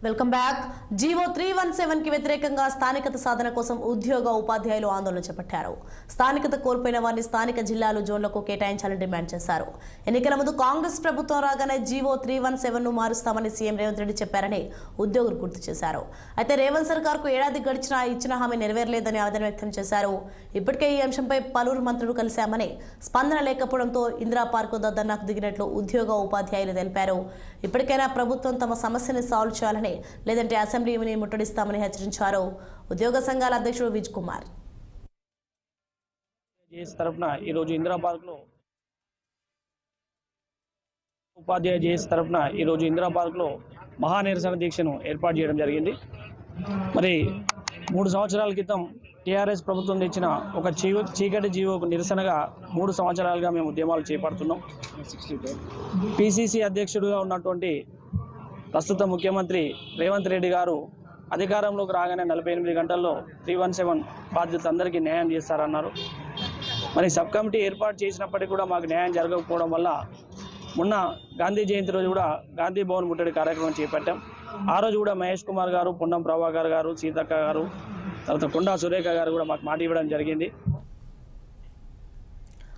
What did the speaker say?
Welcome back. GO 317 కి వ్యతిరేకంగా స్థానికత సాధన కోసం ఉద్యోగ ఉపాధ్యాయులు ఆందోళన చేపట్టారు. స్థానికత కోల్పోయిన వారిని స్థానిక జిల్లాలు జోన్లకు కేటాయించాలని డిమాండ్ చేశారు. ఎన్నికల ముందు కాంగ్రెస్ ప్రభుత్వం రాగానే జీవో 317 ను మారుస్తామని సీఎం రేవంత్ రెడ్డి చెప్పారని ఉద్యోగులు గుర్తు చేశారు. అయితే రేవంత్ సర్కార్కు ఏడాది గడిచినా ఇచ్చిన హామీ నెరవేరలేదని ఆవేదన వ్యక్తం చేశారు. ఇప్పటికే ఈ అంశంపై పలువురు మంత్రులు కలిశామని, స్పందన లేకపోవడంతో ఇందిరా పార్కు ధర్నాకు దిగినట్లు ఉద్యోగ ఉపాధ్యాయులు తెలిపారు. ఇప్పటికైనా ప్రభుత్వం తమ సమస్యని సాల్వ్ చేయాలని, లేదంటే అసెంబ్లీని ముట్టడిస్తామని హెచ్చరించారు. ఉద్యోగ సంఘాల అధ్యక్షుడు విజ్ కుమార్ తరఫున ఈరోజు ఇందిరా పార్క్లో ఉపాధ్యాయ జేఏసీ తరఫున ఈరోజు ఇందిరా పార్క్లో మహా నిరసన దీక్షను ఏర్పాటు చేయడం జరిగింది. మరి 3 సంవత్సరాల క్రితం టీఆర్ఎస్ ప్రభుత్వం తెచ్చిన ఒక చీకటి జీవోకు నిరసనగా 3 సంవత్సరాలుగా మేము ఉద్యమాలు చేపడుతున్నాం. పిసిసి అధ్యక్షుడిగా ఉన్నటువంటి ప్రస్తుత ముఖ్యమంత్రి రేవంత్ రెడ్డి గారు అధికారంలోకి రాగానే 48 గంటల్లో 317 బాధ్యతలందరికీ న్యాయం చేస్తారన్నారు. మరి సబ్ కమిటీ ఏర్పాటు చేసినప్పటికీ కూడా మాకు న్యాయం జరగకపోవడం వల్ల మొన్న గాంధీ జయంతి రోజు కూడా గాంధీ భవన్ ముట్టడి కార్యక్రమం చేపట్టాం. ఆ రోజు కూడా మహేష్ కుమార్ గారు, పొన్నం ప్రభాకర్ గారు, సీతక్క గారు, తర్వాత కొండా సురేఖ గారు కూడా మాకు మాట ఇవ్వడం జరిగింది.